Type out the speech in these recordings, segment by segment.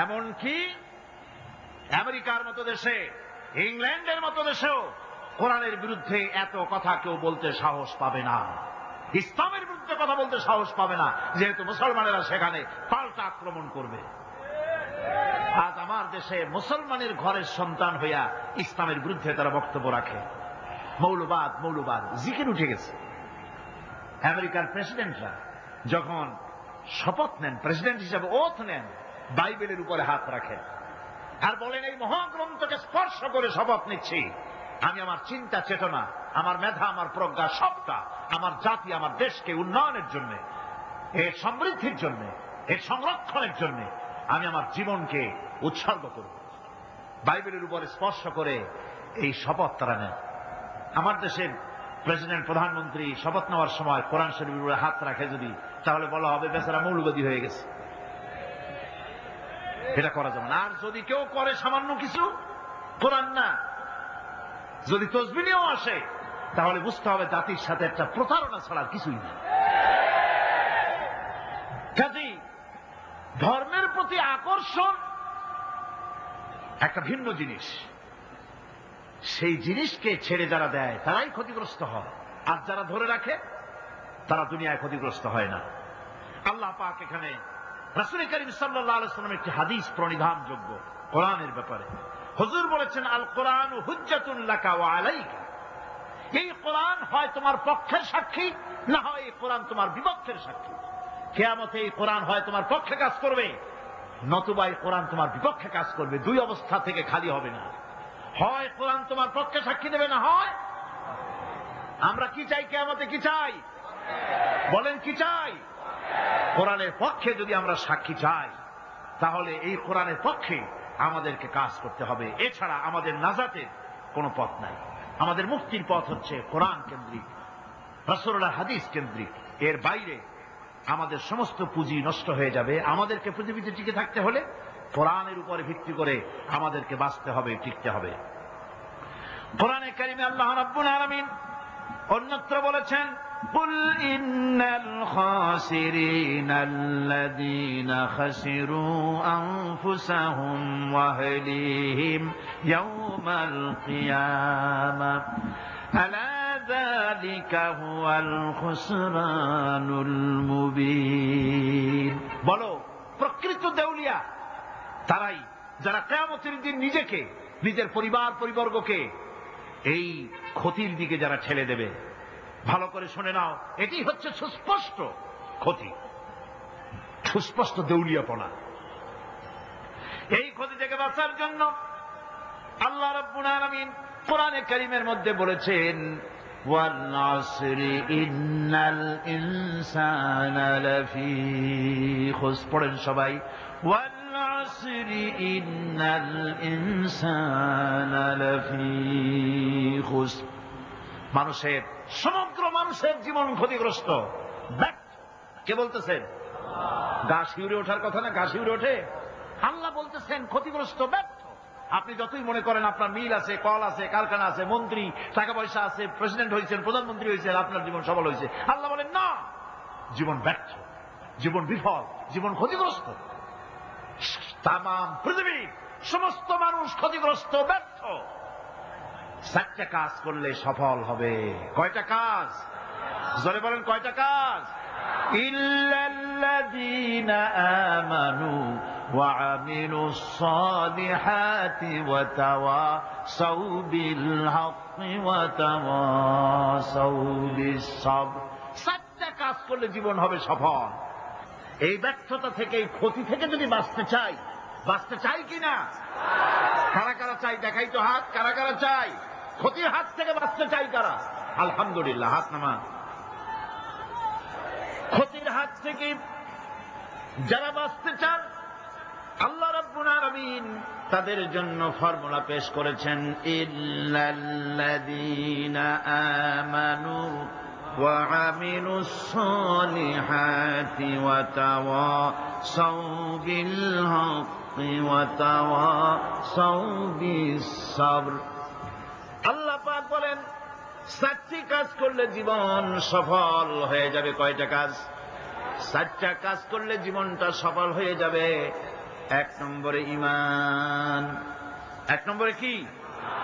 এমনকি আমেরিকার মতো দেশে, ইংল্যান্ডের মতো দেশেও কোরআনের বিরুদ্ধে এত কথা কেউ বলতে সাহস পাবে না, ইসলামের বিরুদ্ধে কথা বলতে সাহস পাবে না, যেহেতু মুসলমানেরা সেখানে পাল্টা আক্রমণ করবে। আজ আমার দেশে মুসলমানের ঘরের সন্তান হইয়া ইসলামের বিরুদ্ধে তারা বক্তব্য রাখে। মৌলবাদ মৌলবাদ জিকির উঠে গেছে। আমেরিকার প্রেসিডেন্টরা যখন শপথ নেন, প্রেসিডেন্ট হিসাবে ওথ নেন, বাইবেলের উপরে হাত রাখেন আর বলেন, এই মহাগ্রন্থকে স্পর্শ করে শপথ নিচ্ছি, আমি আমার চিন্তা চেতনা, আমার মেধা, আমার প্রজ্ঞা সবটা আমার জাতি, আমার দেশকে উন্নয়নের জন্য, এর সমৃদ্ধির জন্য, এর সংরক্ষণের জন্য আমি আমার জীবনকে উৎসর্গ করব। বাইবেলের উপরে স্পর্শ করে এই শপথ তারা নেন। আমার দেশের প্রেসিডেন্ট, প্রধানমন্ত্রী শপথ নেওয়ার সময় কোরআন শরীফের উপরে হাত রাখে যদি, তাহলে বলা হবে বেচারা মৌলবাদী হয়ে গেছে। এটা করা যাবে না। আর যদি কেউ করে সামান্য কিছু, কোরআন না, যদি তসবিহ নিয়েও আসে, তাহলে বুঝতে হবে জাতির সাথে একটা প্রতারণা ছাড়া কিছুই না। কাজেই ধর্মের প্রতি আকর্ষণ একটা ভিন্ন জিনিস, সেই জিনিসকে ছেড়ে যারা দেয় তারাই ক্ষতিগ্রস্ত হয়, আর যারা ধরে রাখে তারা দুনিয়ায় ক্ষতিগ্রস্ত হয় না। আল্লাহ পাক এখানে রাসূল করিম সাল্লাল্লাহু আলাইহি ওয়াসাল্লামের একটি হাদিস প্রণিধানযোগ্য কোরআনের ব্যাপারে। হুজুর বলেছেন, আল কোরআনু হুজ্জাতুন লাকা ওয়া আলাইকা। এই কোরআন হয় তোমার পক্ষের সাক্ষী, না হয় এই কোরআন তোমার বিপক্ষের সাক্ষী। কিয়ামতে এই কোরআন হয় তোমার পক্ষে কাজ করবে, নতুবা এই কোরআন তোমার বিপক্ষে কাজ করবে। দুই অবস্থা থেকে খালি হবে না। হয় কোরআন তোমার পক্ষে সাক্ষী দেবে, না হয় আমরা কি চাই, কিয়ামতে কি চাই বলেন, কি চাই? কোরআনের পক্ষে যদি আমরা সাক্ষী চাই, তাহলে এই কোরআনের পক্ষে আমাদেরকে কাজ করতে হবে। এছাড়া আমাদের নাজাতের কোনো পথ নাই। আমাদের মুক্তির পথ হচ্ছে কোরআন কেন্দ্রিক, রাসূলুল্লাহর হাদিস কেন্দ্রিক। এর বাইরে আমাদের সমস্ত পুঁজি নষ্ট হয়ে যাবে। আমাদেরকে পৃথিবীতে টিকে থাকতে হলে কোরআনের উপরে ভিত্তি করে আমাদেরকে বাঁচতে হবে, টিকতে হবে। কোরআনে কারিমে আল্লাহ রাব্বুল আলামিন অন্যত্র বলেছেন, কুল ইন্নাল খাসিরিনাল্লাযীনা খাসিরু আনফুসাহুম ওয়া আহলিহিম ইয়াওমাল কিয়ামাহ আলা যালিকা হুয়াল খুসরানুল মুবিন। বলো, প্রকৃত দেউলিয়া তারাই যারা কিয়ামতের দিন নিজেকে, নিজের পরিবার পরিবর্গকে এই ক্ষতির দিকে যারা ঠেলে দেবে। ভালো করে শুনে নাও, এটি হচ্ছে সুস্পষ্ট ক্ষতি, সুস্পষ্ট দেউলিয়াপনা। এই ক্ষতি থেকে বাঁচার জন্য আল্লাহ রাব্বুল আলামিন কোরআনে কারীমের মধ্যে বলেছেন, ওয়াল আসরি ইন্নাল ইনসানা লাফি খুসর। পড়েন সবাই, ওয়াল আসরি ইন্নাল ইনসানা লাফি খুসর। মানুষের, সমগ্র মানুষের জীবন ক্ষতিগ্রস্ত, ব্যর্থ। কে বলতেছেন? গা শিউরে ওঠার কথা না, গা শিউরে ওঠে। আল্লাহ বলতেছেন ক্ষতিগ্রস্ত, ব্যর্থ। আপনি যতই মনে করেন আপনার মিল আছে, কল আছে, কারখানা আছে, মন্ত্রী, টাকা পয়সা আছে, প্রেসিডেন্ট হয়েছেন, প্রধানমন্ত্রী হয়েছেন, আপনার জীবন সফল হয়েছে, আল্লাহ বলেন না, জীবন ব্যর্থ, জীবন বিফল, জীবন ক্ষতিগ্রস্ত। তাম পৃথিবীর সমস্ত মানুষ ক্ষতিগ্রস্ত, ব্যর্থ। 4টা কাজ করলে সফল হবে। কয়টা কাজ? জোরে বলেন, কয়টা কাজ? ইল্লাল্লাযীনা আমানু ওয়া আমিলুস সালিহাতি ওয়া তাওয়াসাউ বিল হাক্কি ওয়া তাওয়াসাউ বিস সাবর। 4টা কাজ করলে জীবন হবে সফল। এই ব্যর্থতা থেকে, এই ক্ষতি থেকে যদি বাঁচতে চাই কিনা? কারা কারা চাই? দেখাই তো হাত। কারা কারা চাই? ক্ষতির হাত থেকে বাঁচতে চাই কারা? আলহামদুলিল্লাহ, হাত নামান। ক্ষতির হাত থেকে যারা বাঁচতে চান, আল্লাহ রাব্বুল আলামিন তাদের জন্য ফর্মুলা পেশ করেছেন, ইল্লাল্লাযীনা আমানু ওয়া আমিলুস সালিহাতি ওয়া তাওয়াসাউ বিল হাক্কি ওয়া তাওয়াসাউ বিস সাবর। আল্লাহ পাক বলেন 4টি কাজ করলে জীবন সফল হয়ে যাবে। কয়টা কাজ? 4টা কাজ করলে জীবনটা সফল হয়ে যাবে। এক নম্বরে ঈমান। এক নম্বরে কি?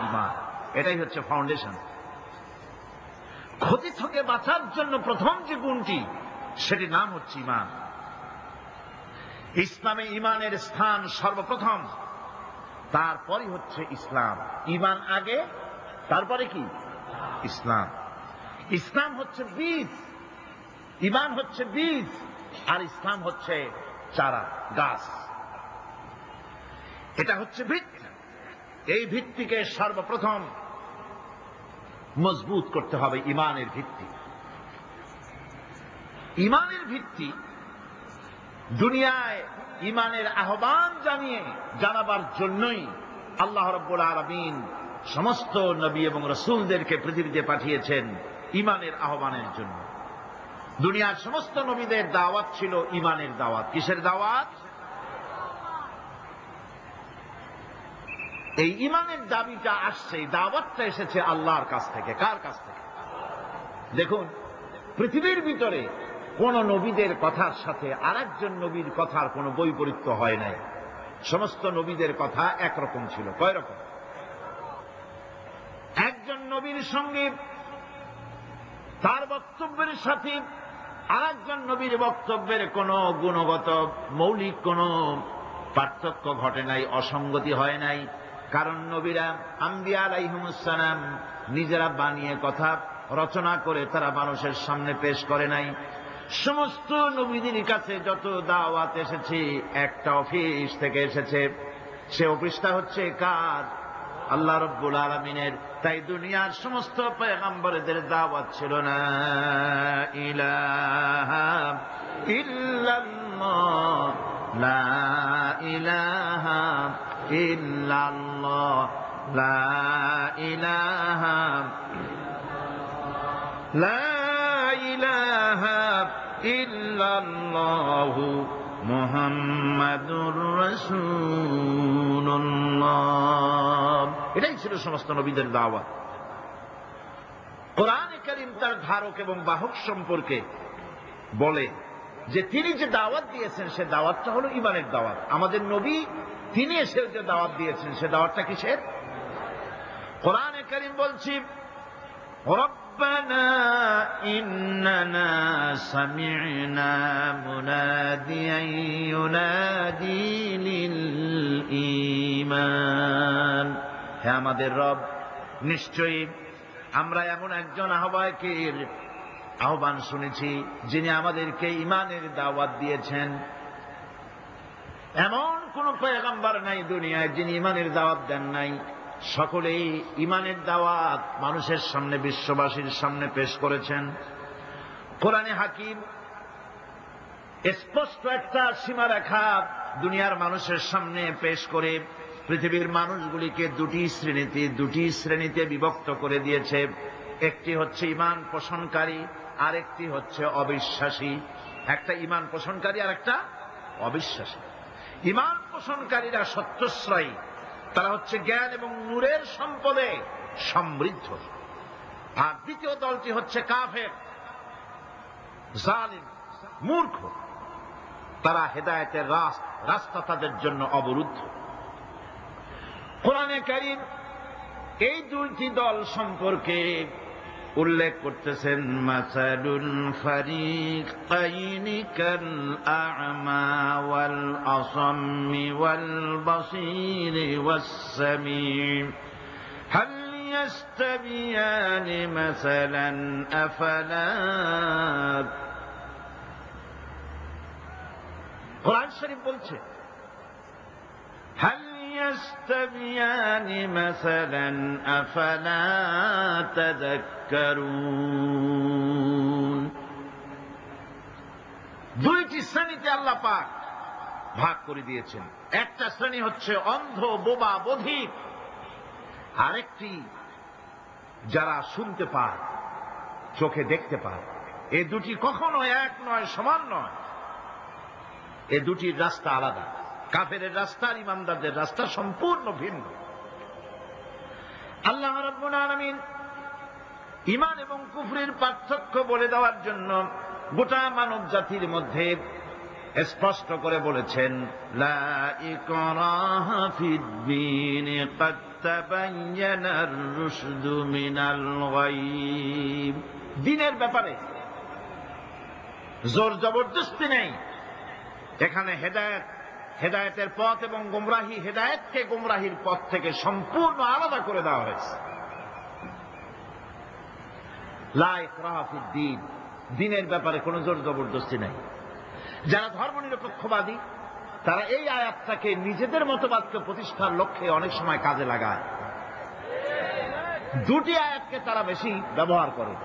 ঈমান। এটাই হচ্ছে ফাউন্ডেশন। ক্ষতি থেকে বাঁচার জন্য প্রথম যে গুণটি, সেটির নাম হচ্ছে ঈমান। ইসলামে ঈমানের স্থান সর্বপ্রথম, তারপরই হচ্ছে ইসলাম। ঈমান আগে, তারপরে কি? ইসলাম। ইসলাম হচ্ছে বীজ, ঈমান হচ্ছে বীজ, আর ইসলাম হচ্ছে চারা, গাছ। এটা হচ্ছে ভিত্তি। এই ভিত্তিকে সর্বপ্রথম মজবুত করতে হবে, ঈমানের ভিত্তি। ঈমানের ভিত্তি দুনিয়ায় ঈমানের আহ্বান জানাবার জন্যই আল্লাহ রাব্বুল আলামিন সমস্ত নবী এবং রাসূলদেরকে পৃথিবীতে পাঠিয়েছেন ঈমানের আহ্বানের জন্য। দুনিয়ার সমস্ত নবীদের দাওয়াত ছিল ঈমানের দাওয়াত। কিসের দাওয়াত? এই ঈমানের দাবিটা আসছে, দাওয়াতটা এসেছে আল্লাহর কাছ থেকে। কার কাছ থেকে? দেখুন, পৃথিবীর ভিতরে কোন নবীদের কথার সাথে আরেকজন নবীর কথার কোন বৈপরীত্য হয় নাই। সমস্ত নবীদের কথা একরকম ছিল। কয় রকম? একজন নবীর সঙ্গে তার বক্তব্যের সাথে আরেকজন নবীর বক্তব্যের কোন গুণগত মৌলিক কোন পার্থক্য ঘটে নাই, অসঙ্গতি হয় নাই। কারণ নবীরা আম্বিয়া আলাইহিমুস সালাম নিজেরা বানিয়ে কথা রচনা করে তারা মানুষের সামনে পেশ করে নাই। সমস্ত নবীদের কাছে যত দাওয়াত এসেছে, একটা অফিস থেকে এসেছে। সে অফিসটা হচ্ছে কার? আল্লাহ রাব্বুল আলামিনের। তাই দুনিয়ার সমস্ত পয়গম্বরদের দাওয়াত ছিল না ইলাহা ইল্লাল্লাহ, লা ইলাহা ইল্লাল্লাহ, লা ইলাহা, লা ইলাহা ইল্লাল্লাহু মুহাম্মাদুর রাসূলুল্লাহ। এটাই ছিল সমস্ত নবীদের দাওয়াত। কোরআনে কারীম তার ধারক এবং বাহক সম্পর্কে বলে যে তিনি যে দাওয়াত দিয়েছেন সে দাওয়াতটা হলো ঈমানের দাওয়াত। আমাদের নবী তিনি এসে যে দাওয়াত দিয়েছেন সে দাওয়াতটা কিসের? কোরআনে কারীম বলছি, ربنا إننا سمعنا مناديا ينادي للإيمان। হে আমাদের রব, নিশ্চয়ই আমরা এমন একজন আহ্বায়কের আহ্বান শুনেছি যিনি আমাদেরকে ঈমানের দাওয়াত দিয়েছেন। এমন কোন পয়গম্বর নাই দুনিয়ায় যিনি ঈমানের দাওয়াত দেন নাই। সকলেই ঈমানের দাওয়াত মানুষের সামনে, বিশ্ববাসীর সামনে পেশ করেছেন। কোরআনে হাকিম স্পষ্ট একটা সীমারেখা দুনিয়ার মানুষের সামনে পেশ করে পৃথিবীর মানুষগুলিকে দুটি শ্রেণীতে বিভক্ত করে দিয়েছে। একটি হচ্ছে ঈমান পোষণকারী, আরেকটি হচ্ছে অবিশ্বাসী। একটা ঈমান পোষণকারী আর একটা অবিশ্বাসী। ঈমান পোষণকারীরা সত্যশ্রয়ী, তারা হচ্ছে জ্ঞান এবং নূরের সম্পদে সমৃদ্ধ। আর দ্বিতীয় দলটি হচ্ছে কাফের, জালিম, মূর্খ। তারা হেদায়েতের রাস্তা তাদের জন্য অবরুদ্ধ। কোরআনে কারীম এই দুইটি দল সম্পর্কে উল্লেখ করতেছেন, মাসালুল ফারিকাইনি কাল আ'মা ওয়াল আসাম্মি ওয়াল বাসীরি ওয়াস সামিঈ হাল ইয়াস্তাবিয়ানি মাসালান আফালা। কোরআন শরীফ বলছে, হাল يستويان مثلا أفلا تذكرون। দুইটি শ্রেণীতে আল্লাহ পাক ভাগ করে দিয়েছেন। একটা শ্রেণী হচ্ছে অন্ধ, বোবা, বধির। আরেকটি যারা শুনতে পায়, চোখে দেখতে পায়। এই দুটি কখনো এক নয়, সমান নয়। এই দুটির রাস্তা আলাদা। কাফেরের রাস্তা আর ইমানদারদের রাস্তা সম্পূর্ণ ভিন্ন। আল্লাহ রাব্বুল আলামিন ঈমান এবং কুফরের পার্থক্য বলে দেওয়ার জন্য গোটা মানব জাতির মধ্যে স্পষ্ট করে বলেছেন, লা ইকরাহা ফিদ-দীন ক্বাদ তাবায়্যানার রুশদু মিনাল গাই। দ্বীনের ব্যাপারে জোর জবরদস্তি নেই। এখানে হেদায়েতের পথ এবং গোমরাহি, হেদায়েতকে গোমরাহির পথ থেকে সম্পূর্ণ আলাদা করে দেওয়া হয়েছে। লা ইকরাহা ফিদ-দীন, দ্বীনের ব্যাপারে কোনো জোর জবরদস্তি নেই। যারা ধর্মনিরপেক্ষবাদী তারা এই আয়াতটাকে নিজেদের মতবাদকে প্রতিষ্ঠার লক্ষ্যে অনেক সময় কাজে লাগায়। দুটি আয়াতকে তারা বেশি ব্যবহার করে।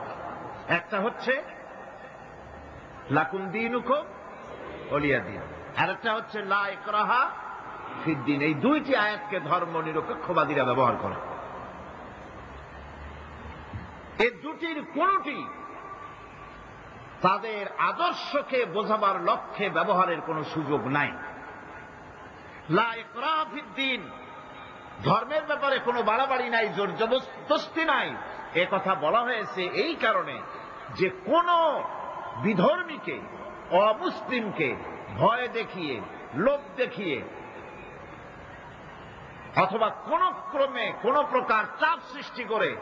একটা হচ্ছে লাকুম দীনুকুম ওলিয়া দীন, আর একটা হচ্ছে লা ইকরাহা ফিদ-দীন। এই দুইটি আয়াতকে ধর্মনিরপেক্ষবাদীরা ব্যবহার করে। এই দুটির কোনটি তাদের আদর্শকে বোঝাবার লক্ষ্যে ব্যবহারের কোনো সুযোগ নাই। লা ইকরাহা ফিদ-দীন, ধর্মের ব্যাপারে কোনো বাড়াবাড়ি নাই, জোর জবরদস্তি নাই। এ কথা বলা হয়েছে এই কারণে যে কোন বিধর্মীকে, অমুসলিমকে ভয় দেখিয়ে, লোভ দেখিয়ে অথবা কোন ক্রমে কোন প্রকার চাপ সৃষ্টি করে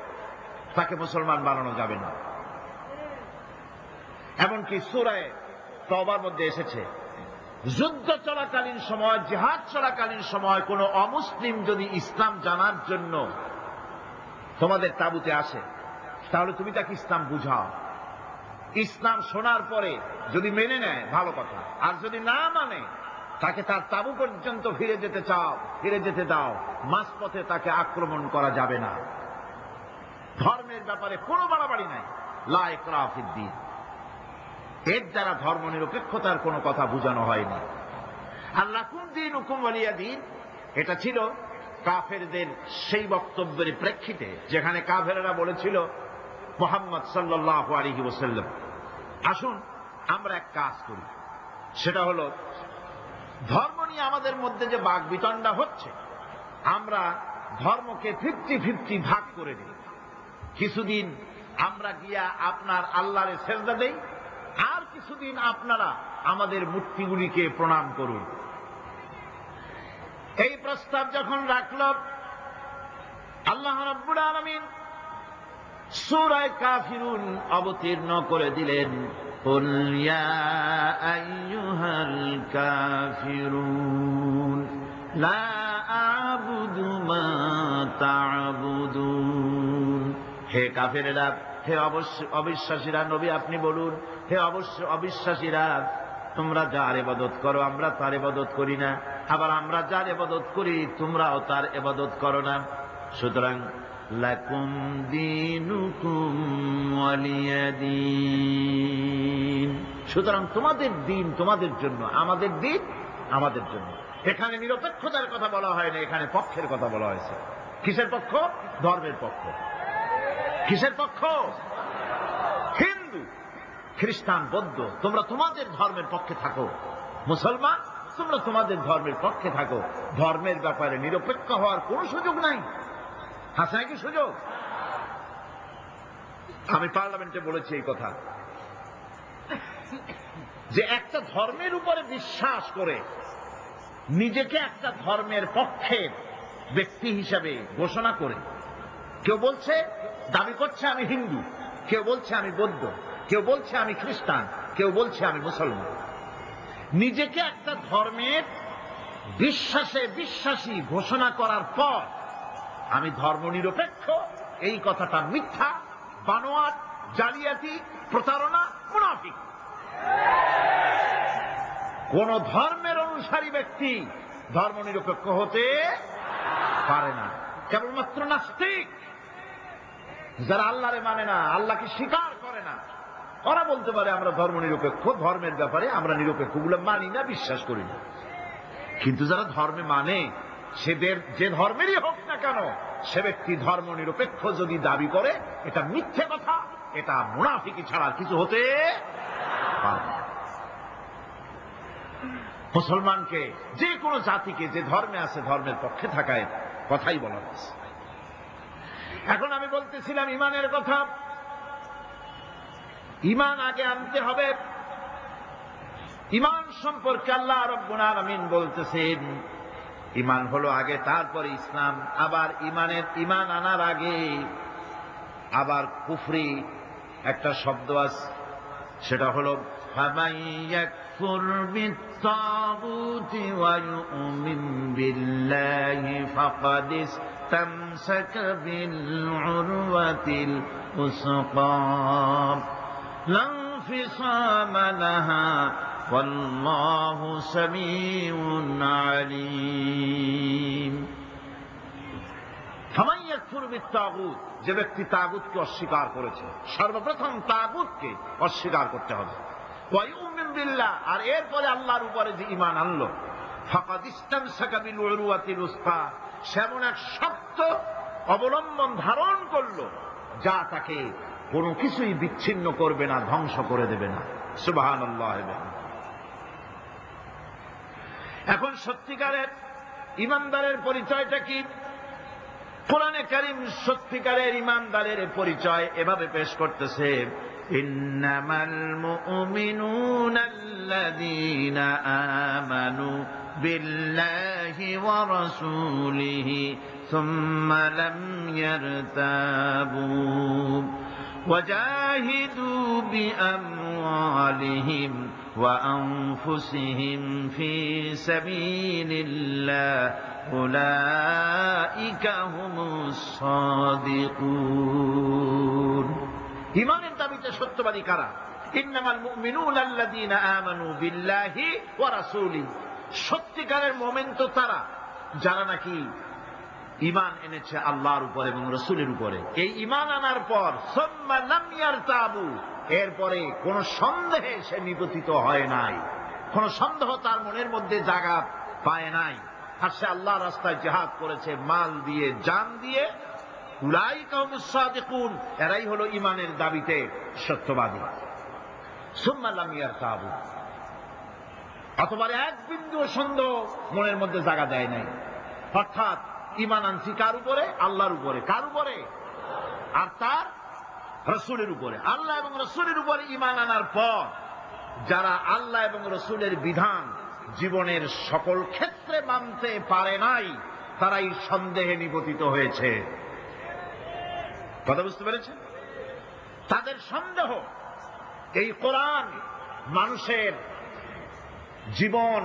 তাকে মুসলমান বানানো যাবে না। এমনকি সূরা তওবার মধ্যে এসেছে, যুদ্ধ চলাকালীন সময়, জিহাদ চলাকালীন সময় কোন অমুসলিম যদি ইসলাম জানার জন্য তোমাদের তাঁবুতে আসে, তাহলে তুমি তাকে ইসলাম বুঝাও। ইসলাম শোনার পরে যদি মেনে নেয় ভালো কথা, আর যদি না মানে তাকে তার তাঁবু পর্যন্ত ফিরে যেতে দাও। মাঝপথে তাকে আক্রমণ করা যাবে না। ধর্মের ব্যাপারে কোনো বাড়াবাড়ি নাই। লা ইকরাহা ফিদ-দীন, এর দ্বারা ধর্মনিরপেক্ষতার কোনো কথা বোঝানো হয়নি। আর লাকুম দীনুকুম ওয়ালিয়া দীন, এটা ছিল কাফেরদের সেই বক্তব্যের প্রেক্ষিতে যেখানে কাফেররা বলেছিল মুহাম্মদ সাল্লাল্লাহু আলাইহি ওয়াসাল্লাম, আসুন আমরা এক কাজ করি, সেটা হলো ধর্ম নিয়ে আমাদের মধ্যে যে বাকবিতণ্ডা হচ্ছে, আমরা ধর্মকে 50-50 ভাগ করে দিই। কিছুদিন আমরা গিয়া আপনার আল্লাহরে সেজদা দেই, আর কিছুদিন আপনারা আমাদের মূর্তিগুলিকে প্রণাম করুন। এই প্রস্তাব যখন রাখল, আল্লাহ রাব্বুল আলামিন সূরা কাফিরুন অবতীর্ণ করে দিলেন, কুল ইয়া আইয়ুহাল কাফিরুন লা আ'বুদু মা তা'বুদুন। হে কাফেরেরা, হে অবিশ্বাসীরা, নবী আপনি বলুন, হে অবিশ্বাসীরা, তোমরা যার ইবাদত করো আমরা তার ইবাদত করি না, আবার আমরা যার ইবাদত করি তোমরাও তার ইবাদত করো না। সুতরাং লাকুম দীনুকুম ওয়ালিয়া দীন, সুতরাং তোমাদের দিন তোমাদের জন্য, আমাদের দিন আমাদের জন্য। এখানে নিরপেক্ষতার কথা বলা হয় না, এখানে পক্ষের কথা বলা হয়েছে। কিসের পক্ষ? ধর্মের পক্ষ। কিসের পক্ষ? হিন্দু, খ্রিস্টান, বৌদ্ধ, তোমরা তোমাদের ধর্মের পক্ষে থাকো। মুসলমান, তোমরা তোমাদের ধর্মের পক্ষে থাকো। ধর্মের ব্যাপারে নিরপেক্ষ হওয়ার কোন সুযোগ নাই। আছে নাকি সুযোগ? আমি পার্লামেন্টে বলেছি এই কথা, যে একটা ধর্মের উপরে বিশ্বাস করে নিজেকে একটা ধর্মের পক্ষের ব্যক্তি হিসাবে ঘোষণা করে কেউ বলছে, দাবি করছে আমি হিন্দু, কেউ বলছে আমি বৌদ্ধ, কেউ বলছে আমি খ্রিস্টান, কেউ বলছে আমি মুসলমান। নিজেকে একটা ধর্মের বিশ্বাসী ঘোষণা করার পর আমি ধর্মনিরপেক্ষ, এই কথাটা মিথ্যা, বানোয়াট, জালিয়াতি, প্রতারণা, মুনাফিক। কোন ধর্মের অনুসারী ব্যক্তি ধর্মনিরপেক্ষ হতে পারে না। কেবলমাত্র নাস্তিক, যারা আল্লাহরে মানে না, আল্লাহকে স্বীকার করে না, ওরা বলতে পারে আমরা ধর্মনিরপেক্ষ, ধর্মের ব্যাপারে আমরা নিরপেক্ষ, গুলো মানি না, বিশ্বাস করি না। কিন্তু যারা ধর্মে মানে, যে ধর্মেরই হোক না কেন, সে ব্যক্তি ধর্মনিরপেক্ষ যদি দাবি করে, এটা মিথ্যে কথা, এটা মুনাফিকি ছাড়া কিছু হতে পারে না। মুসলমানকে, যে কোনো জাতিকে যে ধর্মে আছে ধর্মের পক্ষে থাকায় কথাই বলা হয়েছে। এখন আমি বলতেছিলাম ইমানের কথা। ইমান আগে আনতে হবে। ইমান সম্পর্কে আল্লাহ রাব্বুল আলামিন বলতেছেন, ইমান হলো আগে, তারপরে ইসলাম। আবার ইমান আনার আগে আবার কুফরি একটা শব্দ আছে, সেটা হলো ফামান ইয়াকফুর বিত্তাগুতি ওয়া ইউমিন বিল্লাহি ফাকাদ ইসতামসাকা বিল উরওয়াতিল উসকা লা ইনফিসামা লাহা ওয়াল্লাহু সামিউন আলীম। ফামান ইয়াকফুর বিত্তাগুত, যে ব্যক্তি তাগুতকে অস্বীকার করেছে, সর্বপ্রথম তাগুতকে অস্বীকার করতে হবে। ওয়া ইউমিন বিল্লাহ, আর এরপরে আল্লাহর উপরে যে ঈমান আনলো, ফাকাদ ইসতামসাকা বিল উরওয়াতিল উসকা, সেমন এক শক্ত অবলম্বন ধারণ করলো যা তাকে কোনো কিছুই বিচ্ছিন্ন করবে না, ধ্বংস করে দেবে না। সুবহানাল্লাহ। এখন সত্যিকারের ঈমানদারের পরিচয়টা কি? কোরআনে কারীম সত্যিকারের ঈমানদারের পরিচয় এভাবে পেশ করতেছে, ইন্নামাল মুমিনুনা আল্লাযীনা আমানু বিল্লাহি ওয়া রাসূলিহি সুম্মা লাম ইয়ারতাবু ওয়াজাহিদু বিআমওয়ালিহিম ওয়া আনফুসিহিম ফি সাবিলিল্লাহ উলাইকা হুমুস সাদিকুন। ঈমানের দাবিতে সত্যবাদী কারা? ইন্নামাল মুমিনুনা আল্লাযীনা আমানু বিল্লাহি ওয়া রাসূলিহি, সত্যিকারের মুমিন তো তারা যারা নাকি ঈমান এনেছে আল্লাহর উপর এবং রাসূলের উপরে। এই ঈমান আনার পর সুম্মা লাম ইয়ারতাবু, এরপরে কোন সন্দেহে সে নিপতিত হয় নাই, কোন সন্দেহ তার মনের মধ্যে জায়গা পায় নাই, আর সে আল্লাহর রাস্তায় জিহাদ করেছে মাল দিয়ে, জান দিয়ে। উলাইকা হুমুস সাদিকুন, এরাই হলো ঈমানের দাবিতে সত্যবাদী। সুম্মা লাম ইয়ারতাবু, অথবা এক বিন্দু সন্দেহ মনের মধ্যে জায়গা দেয় নাই। অর্থাৎ ঈমান আনছি কার উপরে? আল্লাহর উপরে। কার উপরে? আর তার রাসূলের উপরে। আল্লাহ এবং রাসূলের উপরে ঈমান আনার পর যারা আল্লাহ এবং রাসূলের বিধান জীবনের সকল ক্ষেত্রে মানতে পারে নাই, তারাই সন্দেহে নিপতিত হয়েছে। কথা বুঝতে পেরেছেন? তাদের সন্দেহ এই কোরআন মানুষের জীবন,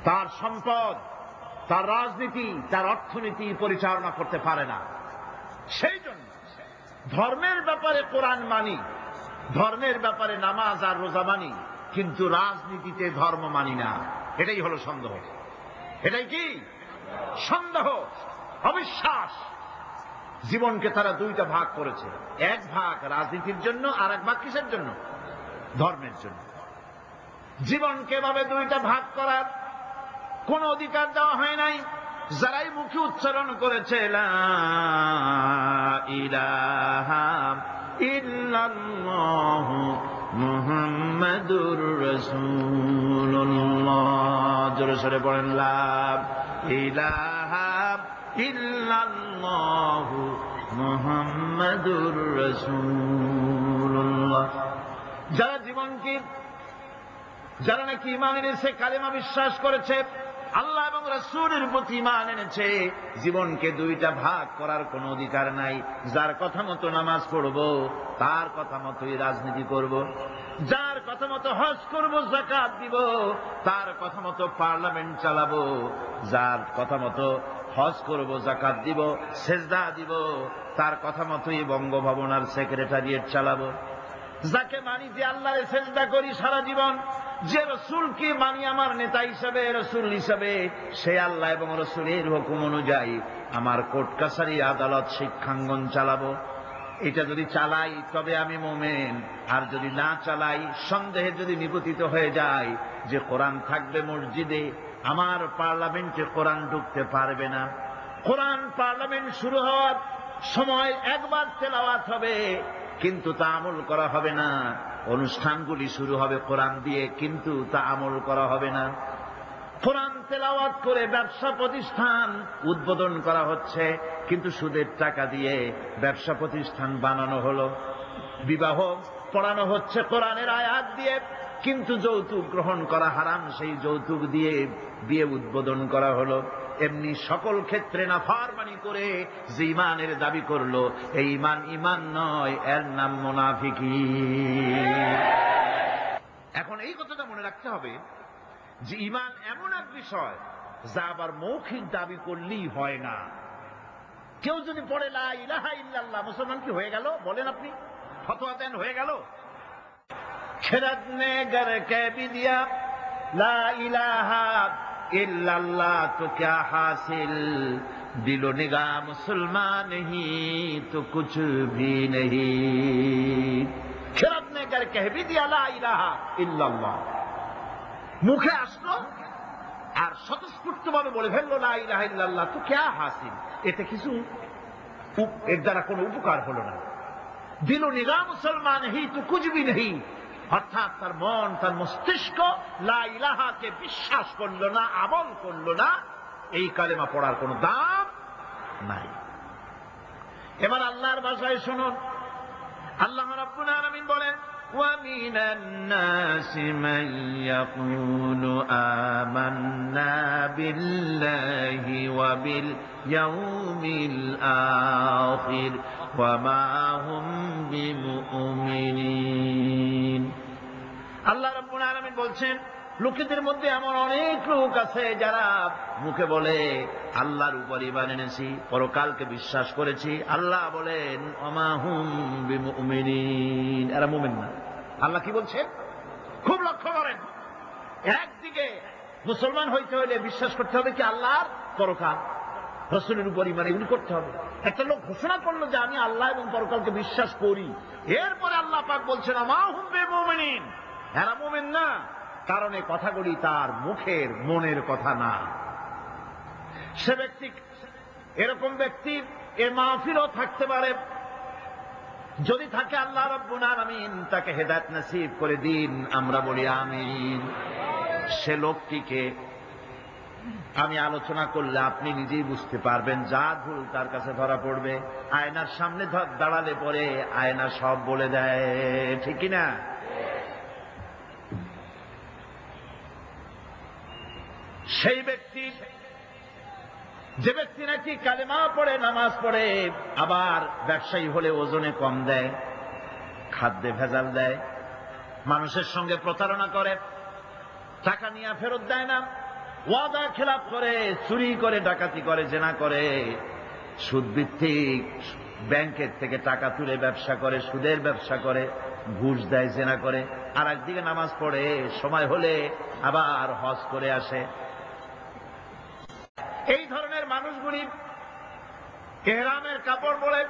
তার সম্পদ, তার রাজনীতি, তার অর্থনীতি পরিচালনা করতে পারে না। সেই জন্য ধর্মের ব্যাপারে কোরআন মানি, ধর্মের ব্যাপারে নামাজ আর রোজা মানি, কিন্তু রাজনীতিতে ধর্ম মানি না। এটাই হলো সন্দেহ। এটাই কি? সন্দেহ, অবিশ্বাস। জীবনকে তারা দুইটা ভাগ করেছে, এক ভাগ রাজনীতির জন্য, আর এক ভাগ কিসের জন্য? ধর্মের জন্য। জীবনকে এভাবে দুইটা ভাগ করার কোন অধিকার দেওয়া হয় নাই। যারাই মুখে উচ্চারণ করেছে লা ইলাহা ইল্লাল্লাহু মুহাম্মাদুর রাসূলুল্লাহ, জোরে সরে পড়েন লা ইলাহা ইল্লাল্লাহু মুহাম্মাদুর রাসূলুল্লাহ। যারা জীবনকে, যারা নাকি ঈমান এনেছে, কালেমা বিশ্বাস করেছে, আল্লাহ এবং রাসূলের প্রতি ঈমান এনেছে, জীবনকে দুইটা ভাগ করার কোন অধিকার নাই। যার কথা মতো নামাজ পড়ব, তার কথা মতোই রাজনীতি করব। যার কথা মতো হজ করব, যাকাত দিব, তার কথা মতো পার্লামেন্ট চালাবো। যার কথা মতো হজ করব, যাকাত দিব, সেজদা দিব, তার কথা মতোই বঙ্গভবন আর সেক্রেটারিয়েট চালাবো। যাকে মানি, যে আল্লাহরে সেজদা করি সারা জীবন, যে রাসূলকে মানি আমার নেতা হিসাবে, রাসূল হিসাবে, সে আল্লাহ এবং রাসূলের হুকুম অনুযায়ী আমার কোর্ট কাছারি, আদালত, শিক্ষাঙ্গন চালাবো। এটা যদি চালাই তবে আমি মুমিন, আর যদি না চালাই, সন্দেহে যদি নিপতিত হয়ে যায় যে কোরআন থাকবে মসজিদে, আমার পার্লামেন্টে কোরআন ঢুকতে পারবে না। কোরআন পার্লামেন্ট শুরু হওয়ার সময় একবার তেলাওয়াত হবে, কিন্তু তা আমল করা হবে না। অনুষ্ঠানগুলি শুরু হবে কোরআন দিয়ে, কিন্তু তা আমল করা হবে না। কোরআন তেলাওয়াত করে ব্যবসা প্রতিষ্ঠান উদ্বোধন করা হচ্ছে, কিন্তু সুদের টাকা দিয়ে ব্যবসা প্রতিষ্ঠান বানানো হলো। বিবাহ পড়ানো হচ্ছে কোরআনের আয়াত দিয়ে, কিন্তু যৌতুক গ্রহণ করা হারাম, সেই যৌতুক দিয়ে বিয়ে উদ্বোধন করা হলো। এমনি সকল ক্ষেত্রে নাফরমানি করে যে ঈমানের দাবি করলো, এই ঈমান ঈমান নয়, এর নাম মুনাফিকি। এখন এই কথাটা মনে রাখতে হবে যে ঈমান এমন এক বিষয় যা আবার মৌখিক দাবি করলেই হয় না। কেউ যদি পড়ে লা ইলাহা ইল্লাল্লাহ, মুসলমান কি হয়ে গেল? বলেন আপনি, ফতোয়া দেন হয়ে গেল? খেরাত নে গর কে ভি দিয়া লা ইলাহা ইল্লাল্লাহ তো ক্যা হাসিল, দিলো নিগাহ মুসলমান নেহি তো কুছ ভি নেহি। খেরাত নে গর কে ভি দিয়া লা ইলাহা ইল্লাল্লাহ, মুখে আসলো আর স্বতঃস্ফূর্তভাবে বলে ফেললো লা ইলাহা ইল্লাল্লাহ, তো ক্যা হাসিল, এতে কিছু এর দ্বারা কোনো উপকার হলো না। দিলো নিগাহ মুসলমান নেহি তো কুছ ভি নেহি, অর্থাৎ তার মন, তার মস্তিষ্ক লা ইলাহাকে বিশ্বাস করলো না, আমল করলো না, এই কালেমা পড়ার কোনো দাম নাই। এবার আল্লাহর ভাষায় শুনুন, আল্লাহ রাব্বুল আলামিন বলেন وَمِنَ النَّاسِ مَن يَقُولُ آمَنَّا بِاللَّهِ وَبِالْيَوْمِ الْآخِرِ وَمَا هُمْ بِمُؤْمِنِينَ। আল্লাহ রাব্বুল আলামিন বলছেন, লোকেদের মধ্যে এমন অনেক লোক আছে যারা মুখে বলে আল্লাহর উপর ঈমান এনেছি, পরকালকে বিশ্বাস করেছি। আল্লাহ বলেন ওমা হুম বিমুমিনিন, এরা মুমিন না। আল্লাহ কি বলছেন খুব লক্ষ্য করেন। একদিকে মুসলমান হইতে হলে বিশ্বাস করতে হবে কি আল্লাহর পরকাল, রাসূলের উপর ঈমান এগুলি করতে হবে। একটা লোক ঘোষণা করলো যে আমি আল্লাহ এবং পরকালকে বিশ্বাস করি, এরপরে আল্লাহ পাক বলছেন ওমা হুম বিমুমিনিন, এরা মুমিন না। কারণ এই কথাগুলি তার মুখের, মনের কথা না। সে ব্যক্তি, এরকম ব্যক্তি এ মাহফিলও থাকতে পারে, যদি থাকে আল্লাহ রাব্বুল আলামিন তাকে হেদায়েত নসিব করে দিন, আমরা বলি আমিন। সে লোকটিকে আমি আলোচনা করলে আপনি নিজেই বুঝতে পারবেন, যা ভুল তার কাছে ধরা পড়বে। আয়নার সামনে দাঁড়ালে পরে আয়না সব বলে দেয়, ঠিক কি না? সেই ব্যক্তি, যে ব্যক্তি নাকি কালেমা পড়ে, নামাজ পড়ে, আবার ব্যবসায়ী হলে ওজনে কম দেয়, খাদ্যে ভেজাল দেয়, মানুষের সঙ্গে প্রতারণা করে, টাকা নিয়ে ফেরত দেয় না, ওয়াদা খেলাপ করে, চুরি করে, ডাকাতি করে, জেনা করে, সুদ ভিত্তিক ব্যাংকের থেকে টাকা তুলে ব্যবসা করে, সুদের ব্যবসা করে, ঘুষ দেয়, জেনা করে, আর একদিকে নামাজ পড়ে, সময় হলে আবার হজ করে আসে। এই ধরনের মানুষগুলি ইহরামের কাপড় পরে,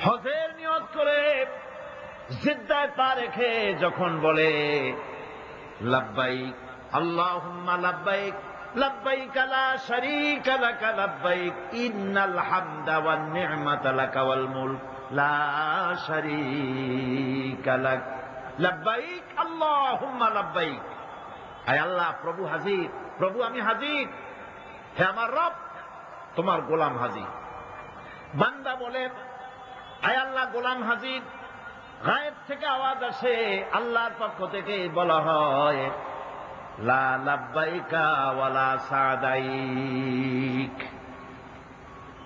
হজের নিয়ত করে, জিদ্দায় পা রেখে যখন বলে লাব্বাইক আল্লাহুম্মা লাব্বাইক লাব্বাইক লা শারীকা লাকা লাব্বাইক ইন্নাল হামদা ওয়ান নি'মাতা লাকা ওয়াল মুলক লা শারীকা লাক, লাব্বাইক আল্লাহুম্মা লাব্বাইক, আয় আল্লাহ প্রভু হাজির, প্রভু আমি হাজির, হে আমার রব তোমার গোলাম হাজির। বান্দা বলে আয় আল্লাহ গোলাম হাজির, গায়েব থেকে আওয়াজ আসে, আল্লাহর পক্ষ থেকে বলা হয় লা লাব্বাইকা ওয়ালা সাদাইক।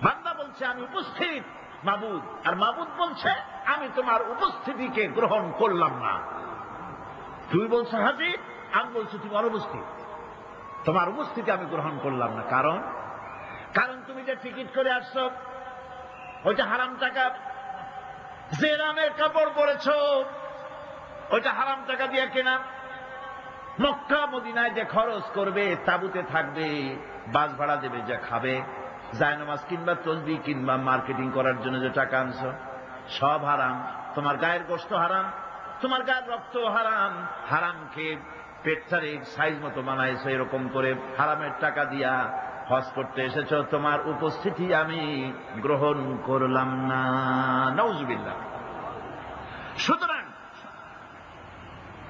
বান্দা বলছে আমি উপস্থিত মাবুদ, আর মাবুদ বলছে আমি তোমার উপস্থিতিকে গ্রহণ করলাম না। তুই বলছো হাজির, আমি বলছি তুমি অনুপস্থিত, তোমার উপস্থিতি আমি গ্রহণ করলাম না। কারণ তুমি যে টিকিট করে আসছো ওইটা হারাম টাকা, যে রামের কাপড় পরেছ ওইটা হারাম টাকা দিয়ে কেনা, মক্কা মদিনায় যে খরচ করবে, তাবুতে থাকবে, বাস ভাড়া দেবে, যা খাবে, জায়নামাজ কিংবা তসবিহ কিংবা মার্কেটিং করার জন্য যে টাকা আনছো, সব হারাম। তোমার গায়ের গোশত হারাম, তোমার গায়ের রক্ত হারাম, হারাম খেয়ে পেটটারে সাইজ মতো বানাইছো, এরকম করে হারামের টাকা দিয়া হজ করতে এসেছ, তোমার উপস্থিতি আমি গ্রহণ করলাম না। নাউজুবিল্লাহ। সুতরাং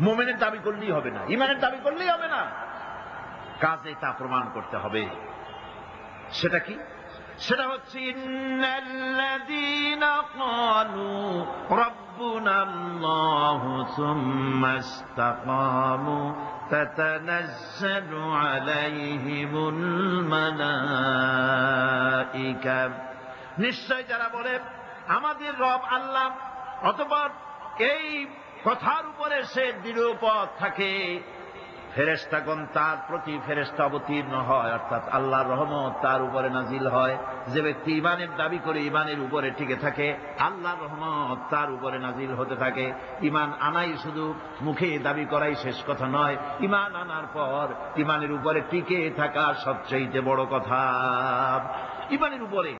মুমিনের দাবি করলেই হবে না, ঈমানের দাবি করলেই হবে না, কাজে তা প্রমাণ করতে হবে। সেটা কি? সেটা হচ্ছে ইন্নাল্লাযীনা ক্বালু রাব্বুনা রাব্বুনাল্লাহু সুম্মা ইসতাকামু তাতানাজ্জালু আলাইহিমুল মালাইকা, নিশ্চয় যারা বলে আমাদের রব আল্লাহ, অতঃপর এই কথার উপরে সে দৃঢ়পদ থাকে, ফেরেশতাগণ তার প্রতি ফেরেশতা অবতীর্ণ হয়, অর্থাৎ আল্লাহর রহমত তার উপরে নাজিল হয়। যে ব্যক্তি ঈমানের দাবি করে ঈমানের উপরে টিকে থাকে, আল্লাহর রহমত তার উপরে নাজিল হতে থাকে। ঈমান আনাই শুধু মুখে দাবি করাই শেষ কথা নয়, ঈমান আনার পর ঈমানের উপরে টিকে থাকা সবচেয়ে বড় কথা। ঈমানের উপরে